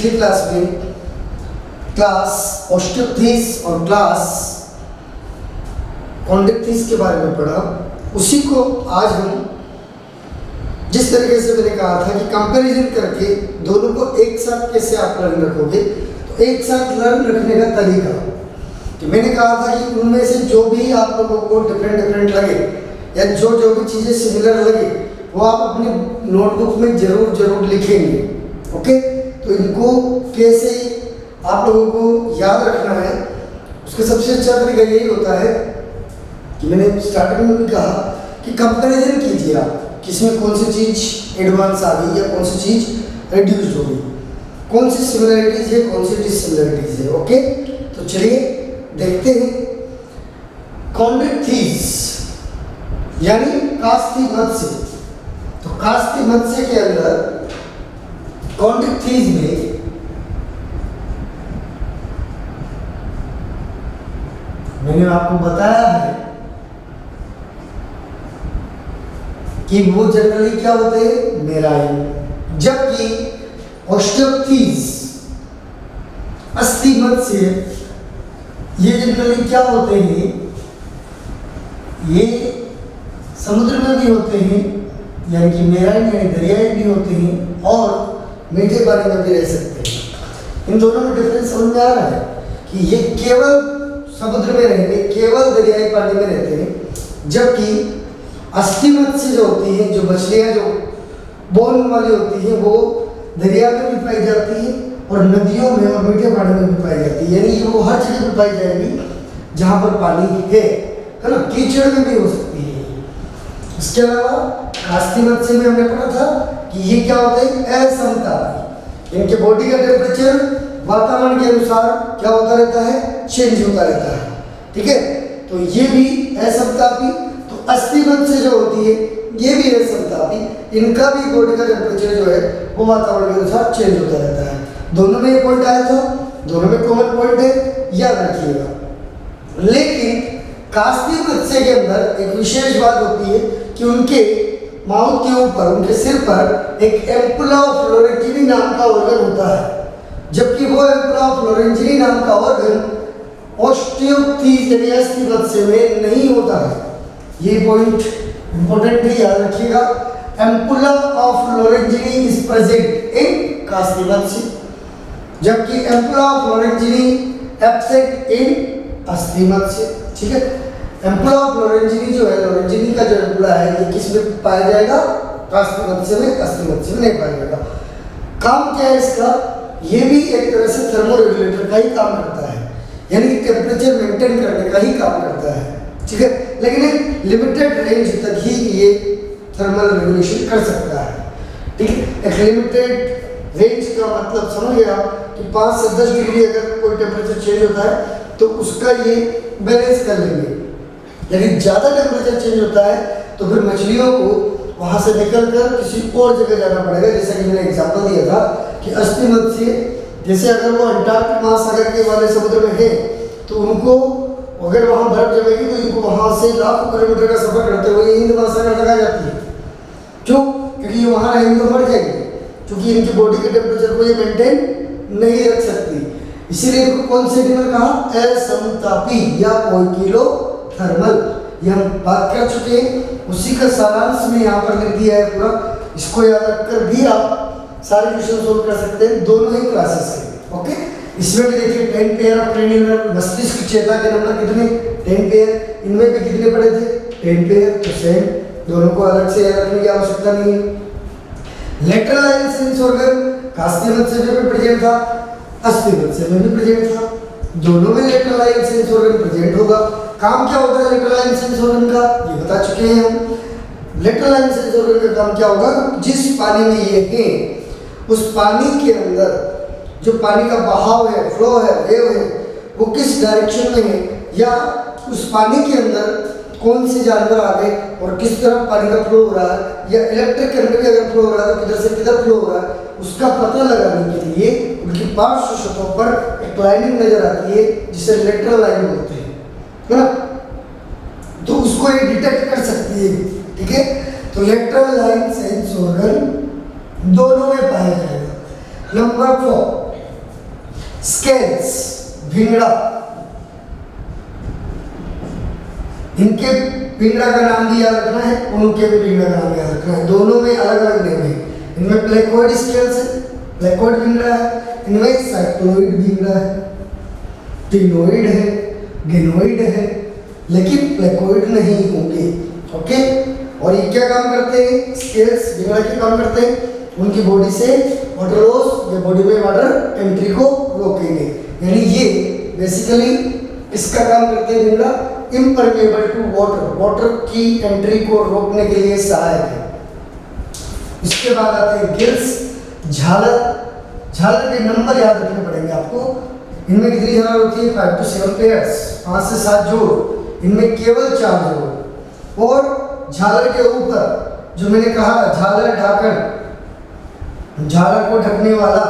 पिछली क्लास में क्लास ऑस्टियोपथीस और क्लास कॉन्ड्रिक्टिस के बारे में पढ़ा, उसी को आज हम जिस तरीके से मैंने कहा था कि कंपैरिजन करके दोनों को एक साथ कैसे आप लर्न रखोगे, तो एक साथ लर्न रखने का तरीका कि मैंने कहा था कि उनमें से जो भी आप लोगों को डिफरेंट लगे या जो भी चीज़ें सिमिलर लगे वो आप अपनी नोटबुक में जरूर लिखेंगे। ओके, तो इनको कैसे आप लोगों को याद रखना है, उसका सबसे अच्छा तरीका यही होता है कि मैंने स्टार्टिंग में भी कहा कि कंपैरिजन कीजिए आप किसमें कौन सी चीज़ एडवांस आ गई या कौन सी चीज़ रिड्यूस्ड हो गई, कौन सी सिमिलरिटीज है कौन सी डिसिमिलरिटीज है। ओके, तो चलिए देखते हैं। कॉन्ड्रिक्टिस यानी कास्ती मत्स्य, तो कास्ती मत्स्य के अंदर कॉन्ड्रिक्टिस में मैंने आपको बताया है कि वो जनरली क्या होते हैं, मेराइन, जबकि ऑस्टियोपथीस अस्थि मत्स्य ये जनरली क्या होते हैं, ये समुद्र में भी होते हैं यानी कि मेराइन यानी दरियाई भी होते हैं और मीठे पानी में भी रह सकते हैं। इन दोनों में डिफरेंस समझ में आ रहा है कि ये केवल समुद्र में रहेंगे, केवल दरियाई पानी में रहते हैं, जबकि अस्थि मत्स्य जो होती हैं, जो मछलियाँ जो बोन वाली होती हैं, वो दरिया में भी पाई जाती है और नदियों में और मीठे पानी में भी पाई जाती है, यानी वो हर जगह पर पाई जाएगी जहाँ पर पानी है ना। कीचड़ में भी हो सकती है। इसके अलावा कास्ती मत्स्य में हमने पढ़ा था कि ये क्या होते हैं, असमतापी, इनके बॉडी का टेम्परेचर वातावरण के अनुसार क्या होता रहता है, चेंज होता रहता है। ठीक है, तो ये भी असमतापी। तो अस्थि मत्स्य जो होती है ये भी असमतापी, इनका भी बॉडी का टेम्परेचर जो है वो वातावरण के अनुसार चेंज होता रहता है। दोनों में ये पॉइंट आया था, दोनों में कॉमन पॉइंट है, याद रखिएगा। लेकिन कास्ती मत्स्य के अंदर एक विशेष बात होती है कि उनके माउथ के ऊपर, उनके सिर पर एक एम्पुला ऑफ लोरेंजिनी नाम का ऑर्गन होता है, जबकि वो एम्पुला ऑफ लोरेंजिनी नाम का ऑर्गन ऑस्टियोपथीस यानी अस्थि मत्स्य में नहीं होता है। ये पॉइंट इंपॉर्टेंट है, याद रखिएगा। Ampulla of Lorenzini is present in कास्ती मत्स्य, जबकि ampulla of Lorenzini absent in अस्थि मत्स्य। ठीक है, एम्पुला ऑफ लोरेंजिनी जो है, लोरेंजिनी का जो एम्पुला है ये किस में पाया जाएगा, कास्ती मत्स्य में, अस्थि मत्स्य में नहीं पाया जाएगा। काम क्या है इसका, ये भी एक तरह से थर्मोरेगुलेटर का ही काम करता है, यानी टेम्परेचर मेंटेन करने का ही काम करता है। ठीक है, लेकिन एक लिमिटेड रेंज तक ही ये थर्मल रेगुलेशन कर सकता है। ठीक है, एक लिमिटेड रेंज का मतलब समझ गए आप कि 5 से 10 डिग्री अगर कोई टेम्परेचर चेंज होता है तो उसका ये बैलेंस कर लेंगे। यदि ज़्यादा टेम्परेचर चेंज होता है तो फिर मछलियों को वहाँ से निकल कर किसी और जगह जाना पड़ेगा। जैसा कि मैंने एग्जाम्पल दिया था कि अस्थि मत्स्य जैसे अगर वो अंटार्कटिक महासागर के वाले समुद्र में है तो उनको अगर वहाँ बर्फ जमेगी तो इनको वहाँ से लाखों किलोमीटर का सफर करते हुए हिंद महासागर तक आ जाती है। क्यों? क्योंकि ये वहाँ रहेंगे तो मर जाएंगे, क्योंकि इनकी बॉडी के टेम्परेचर को ये मेंटेन नहीं रख सकती। इसीलिए इनको कौन से एनिमल कहा, असमतापी या पोइकिलोथर्मल। ये हम बात कर चुके हैं, उसी का सारांश में यहाँ पर लिख दिया है पूरा। इसको याद रखकर भी आप सारे क्वेश्चन सोल्व कर सकते हैं, दोनों ही क्लासेस से। ओके, इसमें भी देखिए 10 पेयर ऑफ क्रेनियल मस्तिष्क चेता के नंबर कितने, 10 पेयर। इनमें भी कितने पड़े थे, 10 पेयर। तो सेम, दोनों को अलग से याद रखने की आवश्यकता नहीं है। लेटरल लाइन सेंस ऑर्गन कास्ती मत्स्य में भी प्रेजेंट था, अस्थि मत्स्य में भी प्रेजेंट था, दोनों में lateral line sense organ present होगा। काम क्या होता है लेटरल लाइन सेंस ऑर्गन का, ये बता चुके हैं हम। लेटरल लाइन सेंस ऑर्गन का काम क्या होगा, जिस पानी में ये है उस पानी के अंदर जो पानी का बहाव है, फ्लो है, वेव है, वो किस डायरेक्शन में है, या उस पानी के अंदर कौन से जानवर आ गए और किस तरफ पानी का फ्लो हो रहा है, या इलेक्ट्रिक करंट भी अगर फ्लो हो रहा है तो किधर से किधर फ्लो हो रहा है, उसका पता लगाने के लिए उनकी पार्श्व सतहों पर एक लाइनिंग नजर आती है जिसे लेटरल लाइन बोलते हैं, है ना। तो उसको ये डिटेक्ट कर सकती है। ठीक है, तो लेटरल लाइन सेंस ऑर्गन दोनों में पाया जाएगा। नंबर 4 स्केल्स, भिंगड़ा, इनके भिंगड़ा का नाम भी याद रखना है, उनके भी भिंगड़ा का नाम याद रखना है। दोनों में अलग अलग नेम है। इनमें प्लेकोइड स्केल्स है, प्लेकोइड भिंगड़ा है, इनमें साइक्लोइड भिंगड़ा है, टिनोइड है, गेनोइड है, लेकिन प्लेकोइड नहीं होंगे। ओके, और ये क्या काम करते हैं? स्केल्स भिंगड़ा के काम करते हैं, उनकी बॉडी से वाटर लॉस या बॉडी में वाटर एंट्री को रोकेंगे। यानी ये बेसिकली इसका काम करते हैं भिंगड़ा, इम्परमेबल टू वाटर, वाटर की एंट्री को रोकने के लिए सहायक है। इसके बाद आते हैं गिल्स, झालर। झालर के नंबर याद रखने पड़ेंगे आपको। इनमें कितनी झालर होती है? 5 to 7 पेयर्स, 5 से 7 जोड़। इनमें केवल 4 जोड़। और झालर के ऊपर जो मैंने कहा झालर ढाकन, झालर को ढकने वाला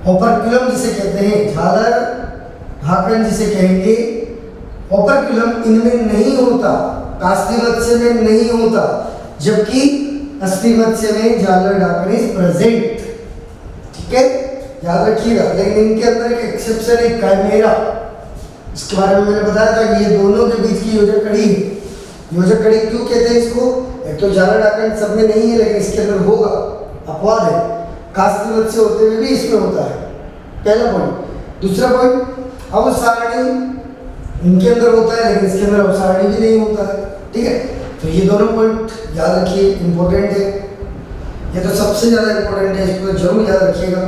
ओपर्क्युलम जिसे कहते हैं, झालर ढाकन जिसे कहेंगे, ओपर्क्युलम इनमें नहीं होता, कास्ती मत्स्य में नहीं होता, जबकि अस्थि मत्स्य में झालर ढाकन इज प्रेजेंट। ठीक है, याद रखिएगा। लेकिन इनके अंदर एक एक्सेप्शन है, काइमेरा। इसके बारे में मैंने बताया था कि ये दोनों के बीच की योजक कड़ी है। योजक कड़ी क्यों कहते हैं इसको? एक तो झालर ढाकन सब में नहीं है, लेकिन इसके अंदर होगा, अपवाद है। कास्ती मत्स्य होते हुए भी इसमें होता है, पहला पॉइंट। दूसरा पॉइंट, अवसारणी इनके अंदर होता है, लेकिन इसके अंदर अवसारणी भी नहीं होता है। ठीक है, तो ये दोनों पॉइंट याद रखिए, इंपॉर्टेंट है। ये तो सबसे ज्यादा इंपॉर्टेंट है, इसको जरूर याद रखिएगा।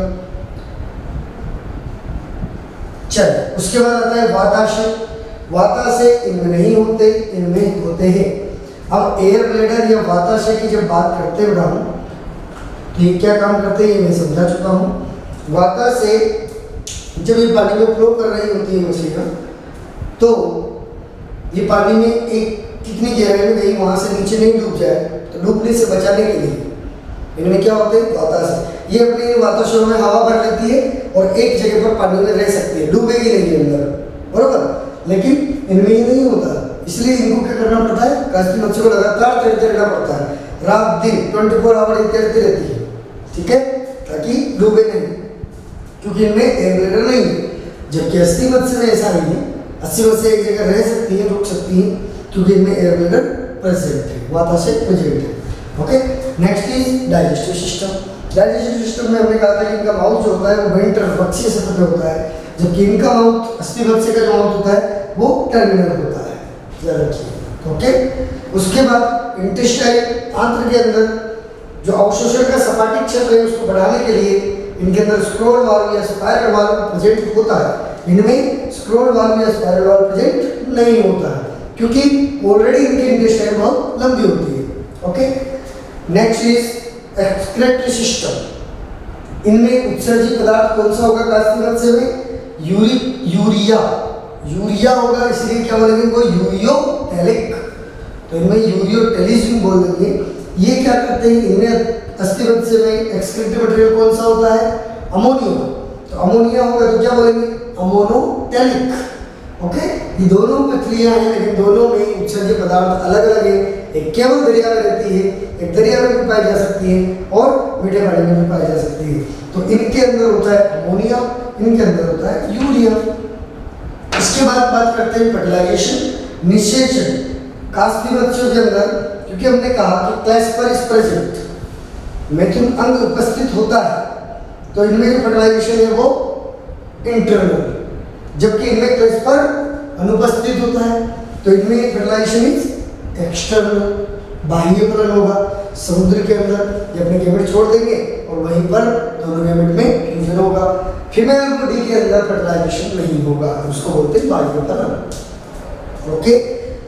चलिए, उसके बाद आता है वाताशय। वाताशय इनमें नहीं होते, इनमें होते हैं। अब एयर ब्लैडर या वाताशय की जब बात करते हैं हम, तो ये क्या काम करते हैं ये मैं समझा चुका हूँ। वाताशय जब ये पानी में फ्लो कर रही होती है मछलियाँ, तो ये पानी में एक कितनी गहराई में गई, वहाँ से नीचे नहीं डूब जाए, तो डूबने से बचाने के लिए इनमें क्या होते हैं? वाताशय। ये अपने वाताशयों में हवा भर लेती है और एक जगह पर पानी में रह सकती है, डूबेगी नहीं अंदर, बरोबर। लेकिन इनमें ये नहीं होता, इसलिए इनको क्या करना पड़ता है? कास्ती मत्स्य को लगातार तैरते रहना पड़ता है, रात दिन 24 आवर तैरती रहती है। ठीक है, ताकि डूबे नहीं, क्योंकि इनमें एयर ब्लैडर नहीं है। जबकि अस्थि मत्स्य में ऐसा नहीं है, अस्थि मत्स्य एक जगह रह सकती है, रुक सकती है, क्योंकि इनमें एयर ब्लैडर प्रेजेंट है, वाताशय प्रेजेंट है। Okay, next is digestive system. Digestive system में हमने कहा था कि इनका माउथ जो होता है वो वेंट्रल, वक्षीय सतह पे होता है, जबकि इनका माउथ, अस्थि मत्स्य का जो माउथ होता है वो टर्मिनल होता है, याद रखिए। ओके, उसके बाद इंटेस्टाइन, आंत्र के अंदर जो अवशोषण का सपाटी क्षेत्र है उसको बढ़ाने के लिए इनके अंदर स्क्रोल वाल्व या स्पाइरल वाल्व प्रेजेंट होता है। इनमें स्क्रोल वाल्व या स्पाइरल वाल्व प्रेजेंट नहीं होता है, क्योंकि ऑलरेडी इनकी इंटेस्टाइन बहुत लंबी होती है। Okay, next is excretory system. इनमें उत्सर्जित पदार्थ कौन सा होगा कास्ती मत्स्य में? यूरिया। यूरिया होगा, इसलिए क्या बोलेंगे इनको? यूरियोटेलिक। तो इनमें यूरियोटेलिज्म बोल देंगे। ये क्या करते हैं? इनमें अस्थि मत्स्य में एक्सक्रीटरी मटेरियल कौन सा होता है? अमोनिया। तो अमोनिया होगा तो क्या बोलेंगे? अमोनोटेलिक। ओके, ये दोनों मछलियां हैं, लेकिन दोनों में उत्सर्जित पदार्थ अलग अलग है। एक केवल दरिया में रहती है, एक दरिया में भी पाई जा सकती है और मीठे पानी में भी पाई जा सकती है। तो इनके अंदर होता है अमोनिया, इनके अंदर होता है यूरिया। इसके बाद बात करते हैं फर्टिलाइजेशन, निषेचन। कास्ती मत्स्यों के अंदर, क्योंकि हमने कहा कि क्लैस्पर इज प्रेजेंट, मैथुन अंग उपस्थित होता है, तो इनमें जो फर्टिलाइजेशन है वो इंटरनल, जबकि इनमें क्लैस्पर अनुपस्थित होता है, तो इनमें फर्टिलाइजेशन इज एक्सटर्नल, बाह्य फलन होगा। समुद्र के अंदर ये अपने गैमेट छोड़ देंगे और वहीं पर दोनों गैमेट में फ्यूजन होगा। फीमेल बॉडी के अंदर फर्टिलाइजेशन नहीं होगा, उसको बोलते हैं बाह्य फलन। ओके,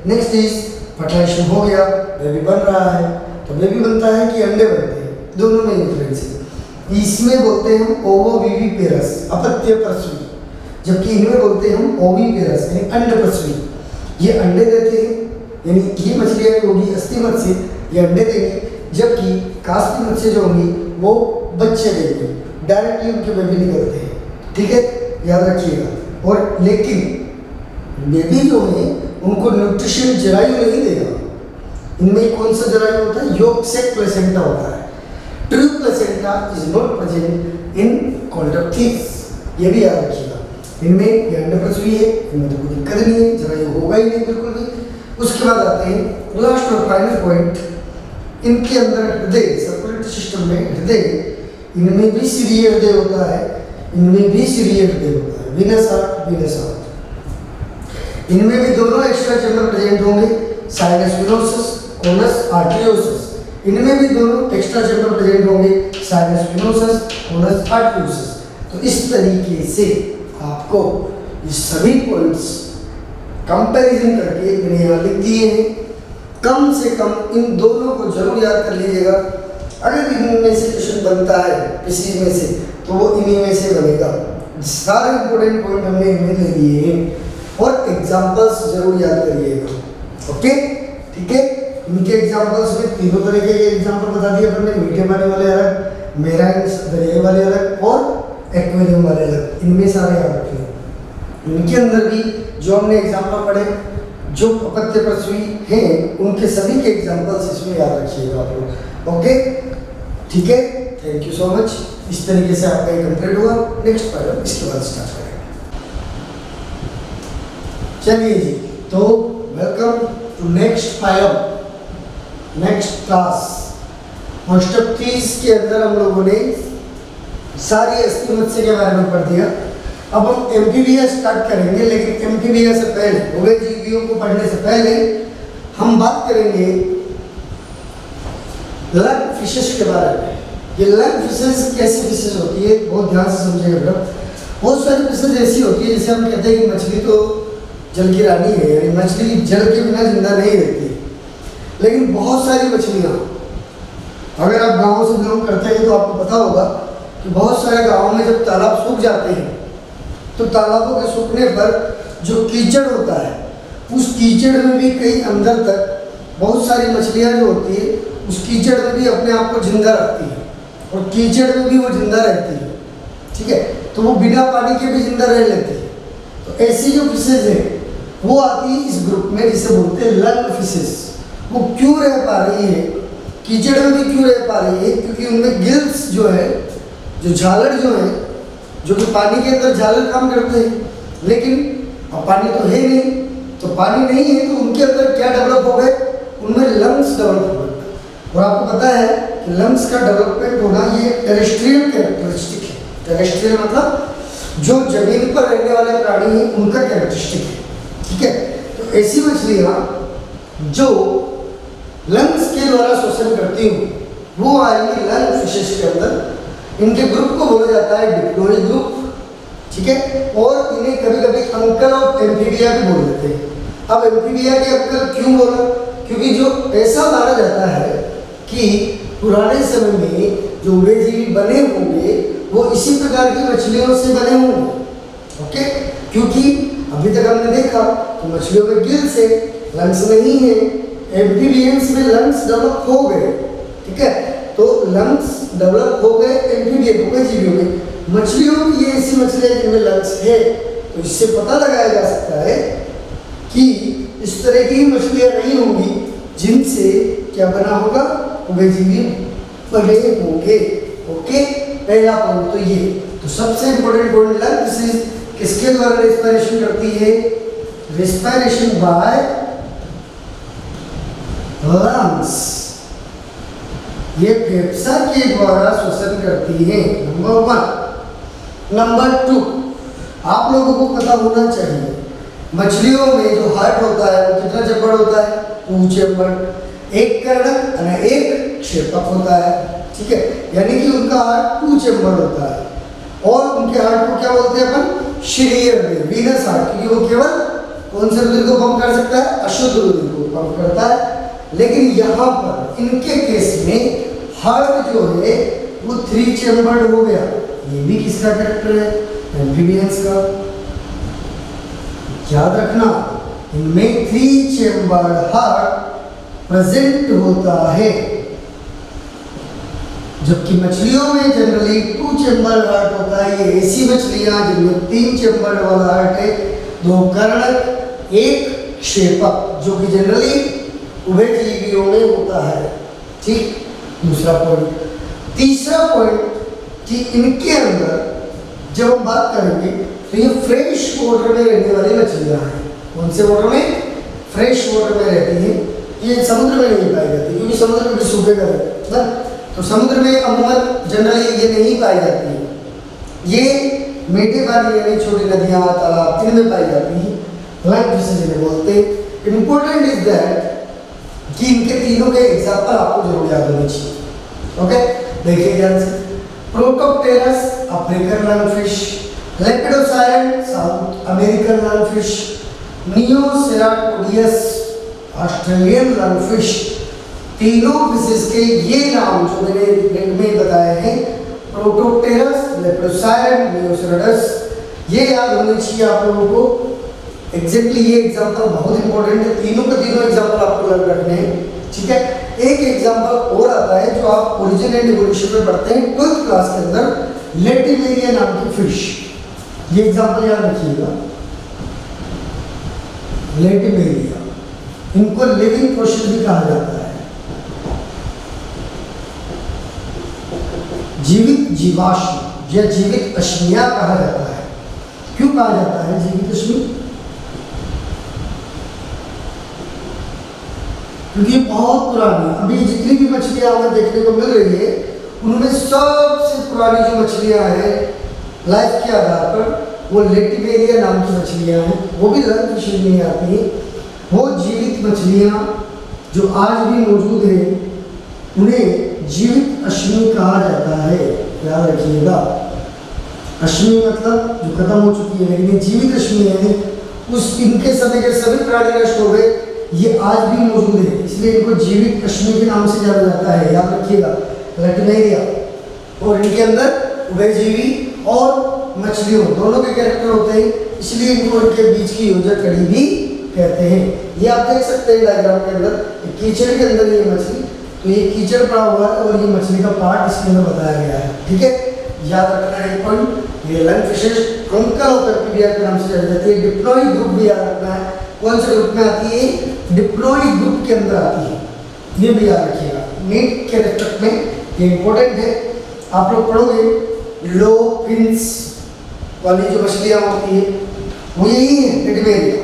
नेक्स्ट इज फर्टिलाइजेशन हो गया, बेबी बन रहा है, तो बेबी बनता है कि अंडे बनते हैं, दोनों में डिफरेंस है। इसमें बोलते हैं हम ओवोविविपेरस, अपत्य प्रसूति, जबकि इनमें बोलते हैं हम ओविपेरस यानी अंड प्रसूति। ये अंडे देते हैं, यानी ये मछलियाँ होगी अस्थि मत्स्य, ये अंडे देंगी, जबकि कास्ती मत्स्य जो होंगी वो बच्चे देंगे, डायरेक्टली उनके बेबी निकलते हैं। ठीक है, याद रखिएगा। और लेकिन बेबी जो है उनको न्यूट्रिशन जरायु नहीं देगा। इनमें कौन सा जरायु होता है? योक सेक प्लेसेंटा होता है। True placenta is not present in Chondrichthyes. ये भी याद रखिएगा। इनमें ये अंडप्रसवी है, इनमें तो कोई दिक्कत नहीं है, जरा ये होगा ही नहीं बिल्कुल भी। उसके बाद आते हैं लास्ट और फाइनल पॉइंट, इनके अंदर हृदय, सर्कुलेटरी सिस्टम में हृदय, इनमें भी सिरीय हृदय होता है, इनमें भी सिरीय हृदय होता है, वीनस हार्ट, वीनस हार्ट। इनमें भी दोनों एक्स्ट्रा चैम्बर प्रेजेंट होंगे, साइनस वेनोसस, कोनस आर्टेरियोसस। इनमें भी दोनों एक्स्ट्रा चैम्बर प्रेजेंट होंगे, साइनस वेनोसस, कोनस आर्टेरियोसस। तो इस तरीके से आपको ये सभी पॉइंट्स कंपैरिजन करके मैंने यहाँ लिख दिए हैं। कम से कम इन दोनों को जरूर याद कर लीजिएगा। अगर इनमें से क्वेश्चन बनता है किसी में से, तो वो इन्हीं में से बनेगा। सारे इंपॉर्टेंट पॉइंट हमने इनमें ले लिए हैं और एग्जांपल्स जरूर याद करिएगा। ओके, ठीक है। इनके एग्जांपल्स में तीनों तरीके के एग्जांपल बता दिए अपने, मीठे पानी वाले अलग, मेराइन दरिया वाले अलग और एक्वेरियम वाले अलग। इनमें सारे याद रखें। इनके अंदर भी जो हमने एग्जांपल पढ़े, जो अपत्य प्रसूति हैं, उनके सभी के एग्जांपल्स इसमें याद रखिएगा आप लोग। ओके, ठीक है, थैंक यू सो मच। इस तरीके से आपका ये कंप्लीट हुआ। नेक्स्ट पैराग्राफ इसके बाद स्टार्ट करेंगे। चलिए जी, तो welcome to next paragraph, next class. Osteichthyes के अंदर हम लोगों ने सारी अस्थि मज्जा के बारे में पढ़ दिया। अब हम एम्फीबिया स्टार्ट करेंगे, लेकिन एम्फीबिया से पहले, उभयजीवियों को पढ़ने से पहले हम बात करेंगे लंग फिशेस के बारे में। ये लंग फिशेस कैसी फिशेस होती है, बहुत ध्यान से समझिएगा बेटा। बहुत सारी फिशेस ऐसी होती है जैसे हम कहते हैं कि मछली तो जल की रानी है, यानी मछली जल के बिना जिंदा नहीं रहती। लेकिन बहुत सारी मछलियाँ, अगर आप गाँव से बिलोंग करते हैं तो आपको पता होगा कि बहुत सारे गाँवों में जब तालाब सूख जाते हैं तो तालाबों के सूखने पर जो कीचड़ होता है, उस कीचड़ में भी कई अंदर तक बहुत सारी मछलियाँ जो होती है उस कीचड़ में भी अपने आप को जिंदा रखती है और कीचड़ में भी वो जिंदा रहती है। ठीक है, तो वो बिना पानी के भी जिंदा रह लेती है। तो ऐसी जो फिशेज है वो आती है इस ग्रुप में, जिसे बोलते हैं लंग फिशेज। वो क्यों रह पा रही है, कीचड़ में भी क्यों रह पा रही है? क्योंकि उनमें गिल्स जो है, जो झालर जो है, जो कि पानी के अंदर झालर काम करते हैं, लेकिन अब पानी तो है नहीं, तो पानी नहीं है तो उनके अंदर क्या डेवलप हो गए? उनमें लंग्स डेवलप हो गए। और आपको पता है कि लंग्स का डेवलपमेंट होना ये टेरेस्ट्रियल कैरेक्टरिस्टिक है। टेरेस्ट्रियल मतलब जो जमीन पर रहने वाले प्राणी हैं उनका कैरेक्टरिस्टिक है। ठीक है, तो ऐसी मछलियाँ जो लंग्स के द्वारा श्वसन करती हूँ वो आएंगी लंग फिशेस के अंदर। इनके ग्रुप को बोला जाता है डिप्लोइड ग्रुप। ठीक है, और इन्हें कभी कभी अंकल ऑफ एम्फीबिया भी बोल देते हैं। अब एम्फीबिया के अंकल क्यों बोला? क्योंकि जो ऐसा माना जाता है कि पुराने समय में जो उभयजीवी बने होंगे वो इसी प्रकार की मछलियों से बने होंगे। ओके, क्योंकि अभी तक हमने देखा तो मछलियों में गिल्स है, लंग्स नहीं है। एम्फीबियंस में लंग्स डेवलप हो गए। ठीक है, तो लंग्स डेवलप हो गए एम्फीबियन उभयजीवियों में। मछलियों में ये ऐसी मछलियाँ जिनमें लंग्स है, तो इससे पता लगाया जा सकता है कि इस तरह की मछलियाँ नहीं होंगी जिनसे क्या बना होगा? उभयजीवी बने होंगे। ओके, पहला पॉइंट तो ये। तो सबसे इंपॉर्टेंट पॉइंट, लंग्स किसके द्वारा रेस्पिरेशन करती है? Respiration by lungs. ये फेफसा के द्वारा श्वसन करती है, नंबर 1। नंबर 2, आप लोगों को पता होना चाहिए मछलियों में जो हार्ट होता है वो कितना चैम्बर होता है? 2 चैम्बर। एक कर्णक और एक क्षेपक होता है। ठीक है, यानी कि उनका हार्ट 2 चैम्बर होता है। और उनके हार्ट को क्या बोलते हैं अपन? शिरीय हृदय, वीनस हार्ट, क्योंकि वो केवल कौन से रुधिर को पंप कर सकता है? अशुद्ध रुधिर को पंप करता है। लेकिन यहाँ पर इनके केस में हार्ट जो है वो 3 चैम्बर्ड हो गया। ये भी किसका कैरेक्टर है? एम्फीबियंस का। याद रखना, इनमें 3 चैम्बर्ड हार्ट प्रेजेंट होता है, जबकि मछलियों में जनरली 2 चैम्बर्ड हार्ट होता है। ये ऐसी मछलियां जिनमें 3 चैम्बर्ड वाला हार्ट है, 2 कर्णक, 1 क्षेपक, जो कि जनरली उभयजीवियों में होता है। ठीक, दूसरा पॉइंट। तीसरा पॉइंट कि इनके अंदर जब हम बात करेंगे तो ये फ्रेश वाटर में रहने वाली मछलियाँ हैं। कौन से वाटर में? फ्रेश वाटर में रहती हैं। ये समुद्र में नहीं पाई जाती क्योंकि समुद्र में भी सूखेगा ना, तो समुद्र में अमूमन जनरली ये नहीं पाई जाती है। ये मीठे पानी यानी छोटी नदियाँ, तालाब, इनमें पाई जाती हैं। लाइक फिशेज जिन्हें बोलते हैं। इम्पोर्टेंट इज दैट कि इनके तीनों के एग्जाम्पल आपको जरूर याद होने चाहिए। ओके, देखिए ध्यान से। Protopterus African lungfish, Lepidosiren South American lungfish, Neoceratodus Australian lungfish. तीनों फिशेस के ये नाम जो मैंने में बताए हैं, प्रोटोप्टेरस, लेपिडोसायरन, नियोसेराटस, ये याद होने चाहिए आप लोगों को। एग्जैक्टली ये एग्जांपल बहुत इंपॉर्टेंट है। तीनों के तीनों एग्जांपल आपको याद रखने हैं, ठीक है। एक एग्जांपल और आता है जो आप ओरिजिन एंड इवोल्यूशन में पढ़ते हैं 12th क्लास के अंदर, लेटिमेरिया नाम की फिश। ये एग्जांपल याद रखिएगा, लेटिमेरिया। इनको लिविंग फोसिल भी कहा जाता है, जीवित जीवाश्म या जीवित अश्मिया कहा जाता है। क्यों कहा जाता है जीवित अश्मी? क्योंकि बहुत पुरानी, अभी जितनी भी मछलियां हमें देखने को मिल रही है उनमें सबसे पुरानी जो मछलियां हैं लाइफ के आधार पर, वो लेटिमेरिया नाम की मछलियां हैं। वो भी लंग फिश में आती हैं। वो जीवित मछलियां जो आज भी मौजूद हैं उन्हें जीवित अश्मी कहा जाता है। याद रखिएगा, अश्मी मतलब जो खत्म हो चुकी है, लेकिन जीवित अश्मी है उस इनके समय के सभी प्राणी नष्ट हो गए, ये आज भी मौजूद है, इसलिए इनको जीवित अश्मी के नाम से जाना जाता है। याद रखिएगा, लेटिमेरिया। और इनके अंदर उभयजीवी और मछलियों दोनों के कैरेक्टर होते हैं, इसलिए इनको इनके बीच की योजक कड़ी भी कहते हैं। ये आप देख सकते हैं डायग्राम के अंदर, कीचड़ के अंदर ये मछली, तो ये कीचड़ पड़ा हुआ है और ये मछली का पार्ट इसके अंदर बताया गया है, ठीक है। याद रखना है पॉइंट। ये lung fishes uncle of amphibia के नाम से जानी जाती है। डिप्लॉइड ग्रुप भी याद रखना है, कौन से ग्रुप में आती है? डिप्लॉइड ग्रुप के अंदर आती है, ये भी याद रखिएगा। नीट के रेस्पेक्ट में ये इंपॉर्टेंट है। आप लोग पढ़ोगे लो फिन्स वाली जो मछलियाँ होती है वो यही है, लेटिमेरिया,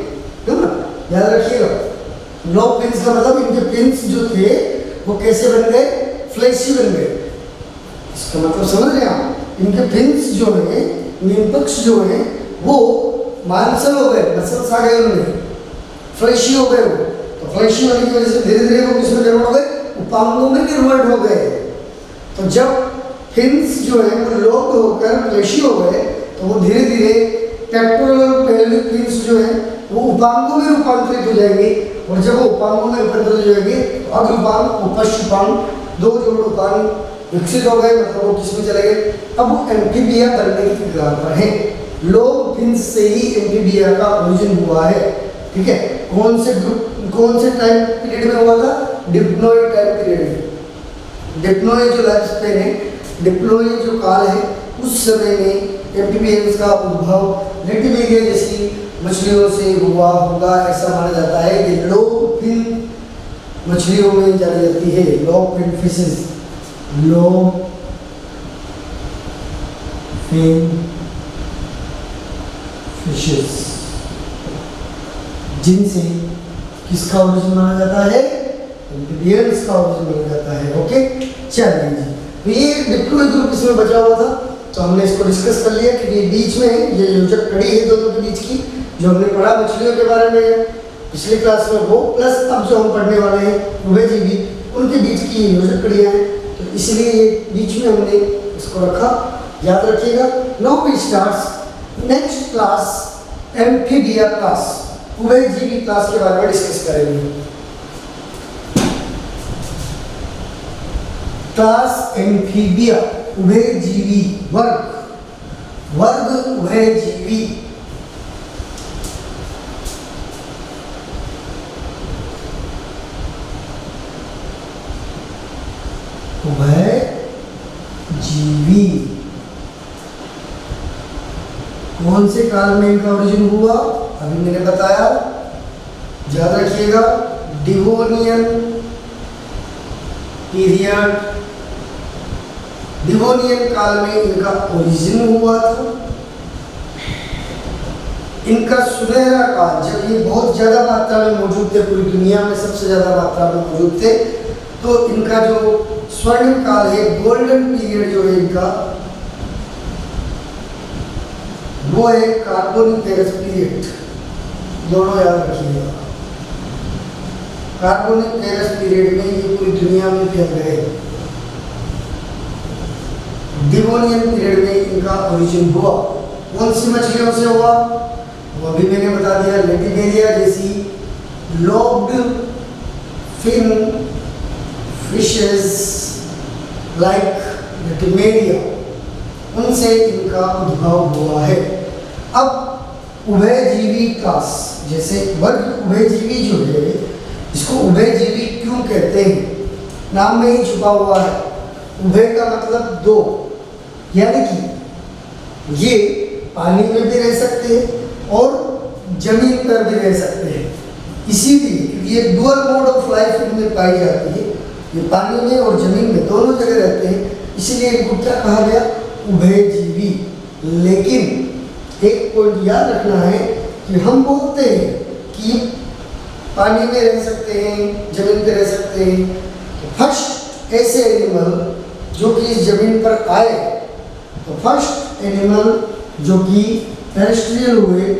है ना, याद रखिएगा। लो फिन्स का मतलब इनके फिन्स जो थे वो कैसे बन गए? फ्लैशी बन गए। इसका मतलब समझ रहे हैं आप? इनके फिन्स जो है, निम्पक्ष जो है वो मांसल हो गए, मसल्स आ गए उनमें, फ्लैशी हो गए। वो तो फ्लैशी होने की वजह से धीरे धीरे वो किसमें कन्वर्ट हो गए? उपांगों में कन्वर्ट हो गए। तो जब फिन्स जो है वो लोप होकर फ्लैशी हो गए तो वो धीरे धीरे पेक्टोरल और पेल्विक फिन्स जो है वो उपांगों में रूपांतरित हो जाएंगे। और जब वो उपांगों में रूपांतरित हो जाएंगे तो अग्रुपांग, उपश्रुपांग, दो जोड़ उपांग विकसित हो गए, मतलब वो किसमें चले गए? अब वो एम्फीबिया बनने की कगार पर है। लोब फिन्स से ही एम्फीबिया का ओरिजिन हुआ है, ठीक है। कौन से ग्रुप, कौन से टाइम पीरियड में हुआ था? डिप्लॉइड टाइम पीरियड में। डिप्लॉइड जो लाइफ स्पेन है, डिप्लॉइड जो काल है, उस समय में एम्फीबियंस का उद्भव लेटिमेरिया जैसी मछलियों से हुआ होगा, ऐसा माना जाता है। कि लोब फिन मछलियों में जानी जाती है, lobe fin fishes, lobe fin fishes, जिनसे किसका ओरिजिन माना जाता है? एम्फीबियंस का ओरिजिन माना जाता है। ओके, चलिए जी। तो ये डिप्लॉइड ग्रुप इसमें बचा हुआ था, तो हमने इसको डिस्कस कर लिया कि ये बीच में है, ये योजक कड़ी है दोनों के बीच की, जो हमने पढ़ा मछलियों के बारे में पिछली क्लास में, वो प्लस अब जो हम पढ़ने वाले हैं उभयजीवी, उनके बीच की योजक कड़ियाँ हैं, तो इसलिए ये बीच में हमने इसको रखा। याद रखिएगा। Now we start next class, amphibia class, उभयजीवी क्लास के बारे में डिस्कस करेंगे। क्लास एम्फीबिया, उभयजीवी वर्ग, वर्ग उभयजीवी। उभयजीवी कौन से काल में इनका ओरिजिन हुआ? अभी मैंने बताया, याद रखिएगा। डिवोनियन पीरियड, डिवोनियन काल में इनका ओरिजिन हुआ था। इनका सुनहरा काल, जब ये बहुत ज़्यादा मात्रा में मौजूद थे, पूरी दुनिया में सबसे ज़्यादा मात्रा में मौजूद थे, तो इनका जो स्वर्णिम काल है, गोल्डन पीरियड जो है इनका, वो है कार्बोनिफेरस पीरियड। दोनों याद रखिएगा, कार्बोनिफेरस पीरियड में ये पूरी दुनिया में फैल गए। डिवोनियन पीरियड में इनका ओरिजिन हुआ। कौन सी मछलियों से हुआ वो अभी मैंने बता दिया, लेटिबेरिया जैसी lobed fin fishes like latimeria, उनसे इनका उद्भव हुआ है। अब उभयजीवी क्लास, जैसे वर्ग उभयजीवी जो है, इसको उभयजीवी क्यों कहते हैं? नाम में ही छुपा हुआ है। उभय का मतलब दो, यानी कि ये पानी में भी रह सकते हैं और जमीन पर भी रह सकते हैं। इसीलिए ये डुअल मोड ऑफ लाइफ इनमें पाई जाती है, ये पानी में और जमीन में दोनों जगह रहते हैं, इसलिए इनको क्या कहा गया? उभयजीवी। लेकिन एक पॉइंट याद रखना है कि हम बोलते हैं कि पानी में रह सकते हैं, जमीन पर रह सकते हैं। तो फर्स्ट ऐसे एनिमल जो कि इस जमीन पर आए, तो फर्स्ट एनिमल जो कि टेरेस्ट्रियल हुए,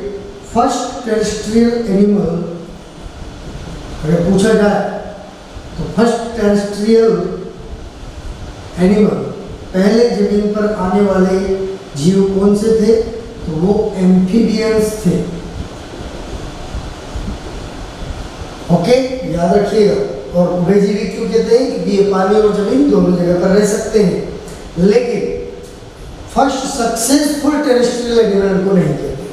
फर्स्ट टेरेस्ट्रियल एनिमल अगर पूछा जाए तो फर्स्ट टेरेस्ट्रियल एनिमल, पहले जमीन पर आने वाले जीव कौन से थे? तो वो एम्फीबियंस थे। ओके, याद रखिएगा। और उभयजीवी क्यों कहते हैं? क्योंकि ये पानी और जमीन दोनों जगह पर रह सकते हैं। लेकिन फर्स्ट सक्सेसफुल टेरेस्ट्रियल एनिमल को नहीं कहते,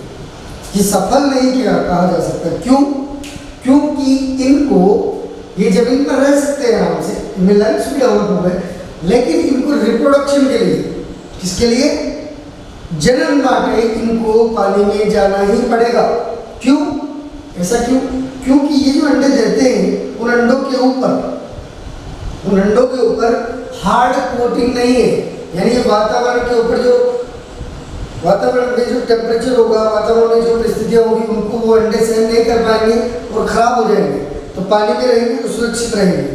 कि सफल नहीं किया कहा जा सकता। क्यों? क्योंकि इनको, ये जमीन पर रह सकते हैं आराम से, इनमें लंग्स भी डेवलप हो गए, लेकिन इनको रिप्रोडक्शन के लिए, किसके लिए? जन्म बाटे इनको पानी में जाना ही पड़ेगा। क्यों? ऐसा क्यों? क्योंकि ये जो अंडे देते हैं, उन अंडों के ऊपर हार्ड कोटिंग नहीं है। यानी ये वातावरण के ऊपर जो, वातावरण में जो टेम्परेचर होगा, वातावरण में जो परिस्थितियाँ होगी, उनको वो अंडे सहन नहीं कर पाएंगे और खराब हो जाएंगे। तो पानी में रहेंगे तो सुरक्षित रहेंगे।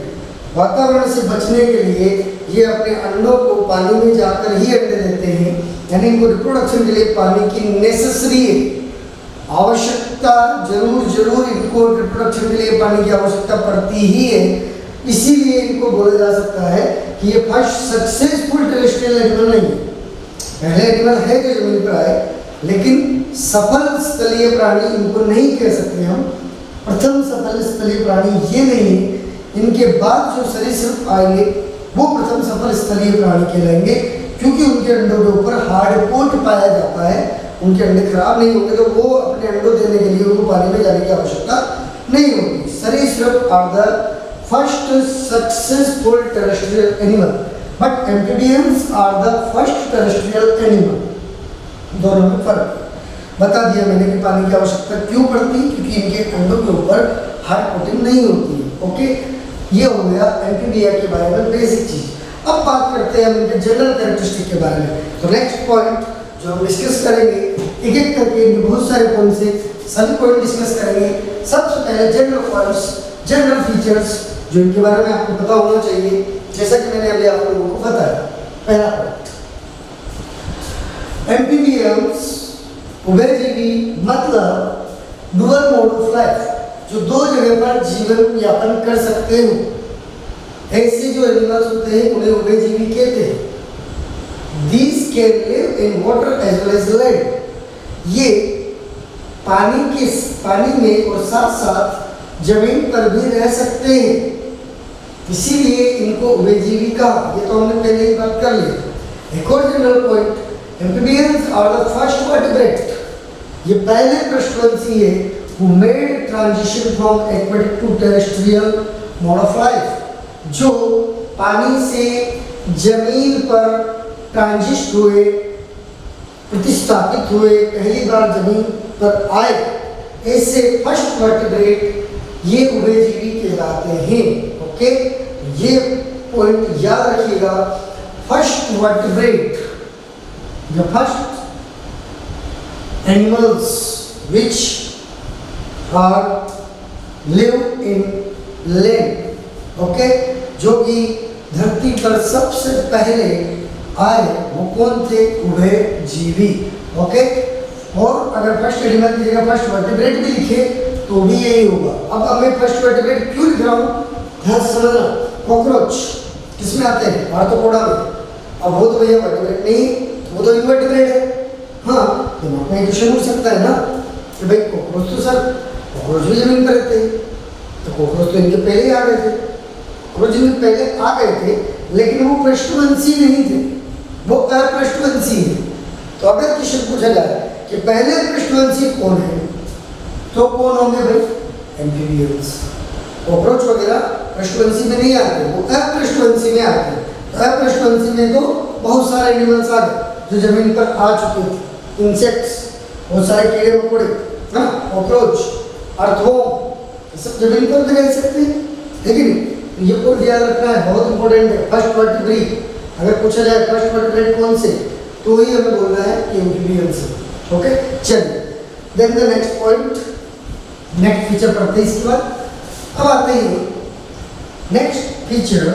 वातावरण से बचने के लिए ये अपने अंडों को पानी में जाकर ही अंडे देते हैं। यानी इनको रिप्रोडक्शन के लिए पानी की नेसेसरी है, आवश्यकता जरूर इनको रिप्रोडक्शन के लिए पानी की आवश्यकता पड़ती ही है। इसीलिए इनको बोला जा सकता है कि ये फर्स्ट सक्सेसफुल टेरेस्ट्रियल एनिमल नहीं है। पहले एनिमल है जो जमीन पर आए, लेकिन सफल स्थलीय प्राणी इनको नहीं कह सकते हम। प्रथम सफल स्थलीय प्राणी ये नहीं है, इनके बाद जो सरीसृप आएंगे वो प्रथम सफल स्थलीय प्राणी कहलाएंगे, क्योंकि उनके अंडों के ऊपर हार्ड कोट पाया जाता है। उनके अंडे खराब नहीं होंगे, तो वो अपने अंडों देने के लिए उनको पानी में जाने की आवश्यकता नहीं होती। सरीसृप are the first successful terrestrial animal, but amphibians are the first terrestrial animal. दोनों में फर्क बता दिया मैंने कि पानी की आवश्यकता क्यों पड़ती है, क्योंकि इनके अंडों के ऊपर हार्ड कोटिंग नहीं होती है। ओके, ये हो गया एम्फीबिया के बारे में बेसिक चीज। अब बात करते हैं हम इनके जनरल कैरेक्टरिस्टिक के बारे में। तो नेक्स्ट पॉइंट जो हम डिस्कस करेंगे, एक एक करके इनके बहुत सारे पॉइंट्स हैं, सभी पॉइंट डिस्कस करेंगे। सबसे पहले जनरल पॉइंट्स, जनरल फीचर्स जो इनके बारे में आपको पता होना चाहिए, जैसा कि मैंने अभी आप लोगों को बताया। पहला पॉइंट, एम्फीबियंस उभयजीवी मतलब डुअल मोड ऑफ लाइफ, जो दो जगह पर जीवन यापन कर सकते हो। ऐसे जो एनिमल्स होते हैं उन्हें उभयजीवी कहते हैं। These can live in water as well as land। ये पानी में और साथ साथ जमीन पर भी रह सकते हैं, इसीलिए इनको उभयजीवी कहा। ये तो हमने पहले ही बात कर ली। एक और general point, amphibians are the first vertebrate. ये पहले पृष्ठवंशी है who made transition from aquatic to terrestrial mode of life, जो पानी से जमीन पर ट्रांजिस्ट हुए, प्रतिस्थापित हुए, पहली बार जमीन पर आए। ऐसे फर्स्ट वर्टिब्रेट ये उभयजीवी कहलाते हैं। ओके, ये पॉइंट याद रखिएगा। First vertebrate, the first animals which are live in land, okay, जो कि धरती पर सबसे पहले आए वो कौन थे? उभयजीवी, ओके। और अगर फर्स्ट एनिमल की जगह फर्स्ट वर्टिब्रेट भी लिखे तो भी यही होगा। अब मैं फर्स्ट वर्टिब्रेट क्यों लिख रहा हूँ, ध्यान से समझना। कॉकरोच किसमें आते हैं? आर्थ्रोपोडा में। अब वो तो भैया वर्टिब्रेट नहीं, वो तो इनवर्टिब्रेट है। हाँ, दिमाग में क्वेश्चन उठ सकता है ना कि भाई कॉकरोच तो सर, कॉकरोच भी जमीन पर रहते हैं, तो कॉकरोच तो इनके पहले ही आ गए थे। कॉकरोच इनके पहले आ गए थे, लेकिन वो पृष्ठवंशी नहीं थे, वो अपृष्ठवंशी है। तो अगर क्वेश्चन पूछा जाए कि पहले पृष्ठवंशी कौन है, तो कौन होंगे भाई? एम्फीबियंस। कॉकरोच वगैरह पृष्ठवंशी में नहीं आते, वो अपृष्ठवंशी में आते हैं। तो अपृष्ठवंशी में तो बहुत सारे एनिमल्स आ गए जो जमीन पर आ चुके थे। इंसेक्ट्स, बहुत सारे कीड़े मकोड़े, है ना, कॉकरोच, अर्थवर्म, सब जमीन पर भी रह सकते हैं। लेकिन ये कोड याद रखना है, बहुत इंपॉर्टेंट है। फर्स्ट वर्टिब्रेट अगर पूछा जाए फर्स्ट वर्टिब्रेट कौन से, तो ही हमें बोलना है कि एम्फीबियंस है, ओके। चलिए, then the next point, next feature पढ़ते हैं इसके बाद। अब आते हैं next feature,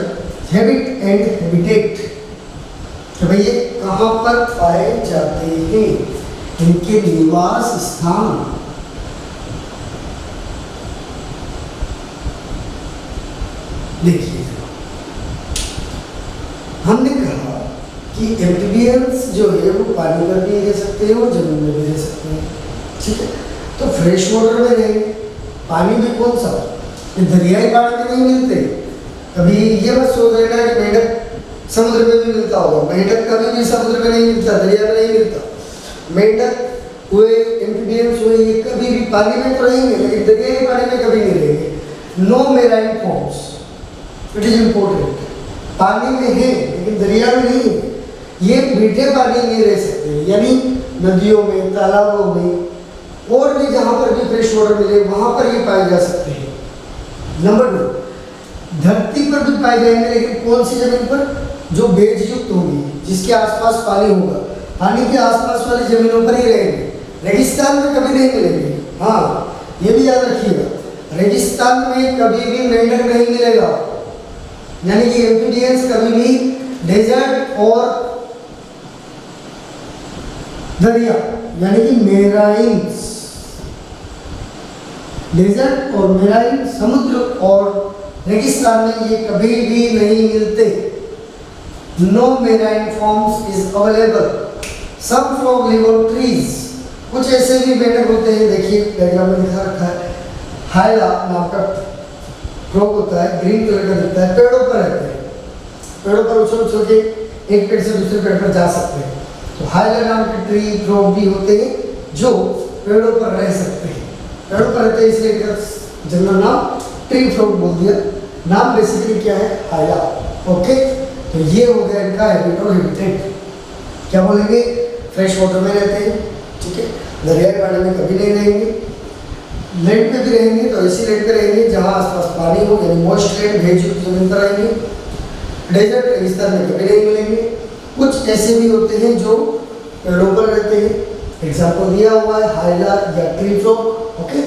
habit and habitat. तो भाई ये कहाँ पर पाए जाते हैं, इनके निवास स्थान। देखिए, हमने कहा कि एम्फीबियंस जो है वो पानी पर भी रह सकते हैं और जमीन में भी रह सकते हैं, ठीक है। तो फ्रेश वाटर में रहेंगे, पानी में कौन सा, ये दरियाई पानी में नहीं मिलते। कभी ये मत सोच लेना कि मेंढक समुद्र में भी मिलता होगा, मेंढक कभी भी समुद्र में नहीं मिलता, दरिया में नहीं मिलता। मेंढक हुए, एम्फीबियंस हुए, ये कभी भी पानी में तो रहेंगे, लेकिन दरियाई पानी में कभी नहीं रहेंगे। No marine forms, it is important. पानी में है लेकिन दरिया में नहीं है। ये मीठे पानी में रह सकते हैं, यानी नदियों में, तालाबों में, और भी जहाँ पर भी फ्रेश वाटर मिले वहाँ पर ये पाए जा सकते हैं। नंबर 2, धरती पर भी पाए जाएंगे, लेकिन कौन सी जमीन पर? जो भेज युक्त होगी, जिसके आसपास पानी होगा, पानी के आसपास वाली जमीनों पर ही रहेंगे। रेगिस्तान में कभी नहीं मिलेंगे। हाँ, ये भी याद रखिएगा, रेगिस्तान में कभी भी मेंढक नहीं मिलेगा, यानी कि एम्फीबियंस कभी भी डेजर्ट और दरिया, यानी कि मेराइन्स, डेजर्ट और मेराइन, समुद्र और रेगिस्तान में ये कभी भी नहीं मिलते। No marine forms is available. Some frog live on trees. कुछ ऐसे भी मेंढक होते हैं, देखिए डायग्राम में दिखा रखा है, हाइला नाम का फ्रॉग होता है, ग्रीन कलर का दिखता है, पेड़ों पर रहते हैं, पेड़ों पर उछल उछल के एक पेड़ से दूसरे पेड़ पर जा सकते हैं। तो हाइला नाम के ट्री फ्रॉग भी होते हैं जो पेड़ों पर रह सकते हैं। पेड़ों पर रहते हैं इसलिए जनरल नाम ट्री फ्रॉग बोल दिया। नाम बेसिकली क्या है? हाइला, ओके। तो ये हो गया इनका हैबिट और हैबिटेट। क्या बोलेंगे? फ्रेश वाटर में रहते हैं, ठीक है, दरियाई पानी में कभी नहीं रहेंगे, लैंड पे भी रहेंगे तो ऐसी लैंड पे रहेंगे जहाँ आसपास पानी हो, यानी मॉइस्ट लैंड, भेजयुक्त जमीन पर रहेंगे। डेजर्ट रेगिस्तान में कभी नहीं मिलेंगे। कुछ ऐसे भी होते हैं जो पेड़ों पर रहते हैं, एग्जाम्पल दिया हुआ है हाइला या ट्री फ्रॉग, ओके।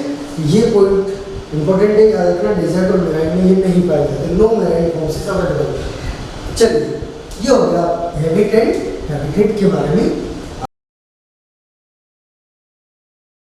ये पॉइंट इंपॉर्टेंट है, याद रखना। डेजर्ट और मेराइन में ये नहीं पाए जाते, no marine forms is available. चलिए, ये हो गया हैबिट एंड हैबिटेट के बारे में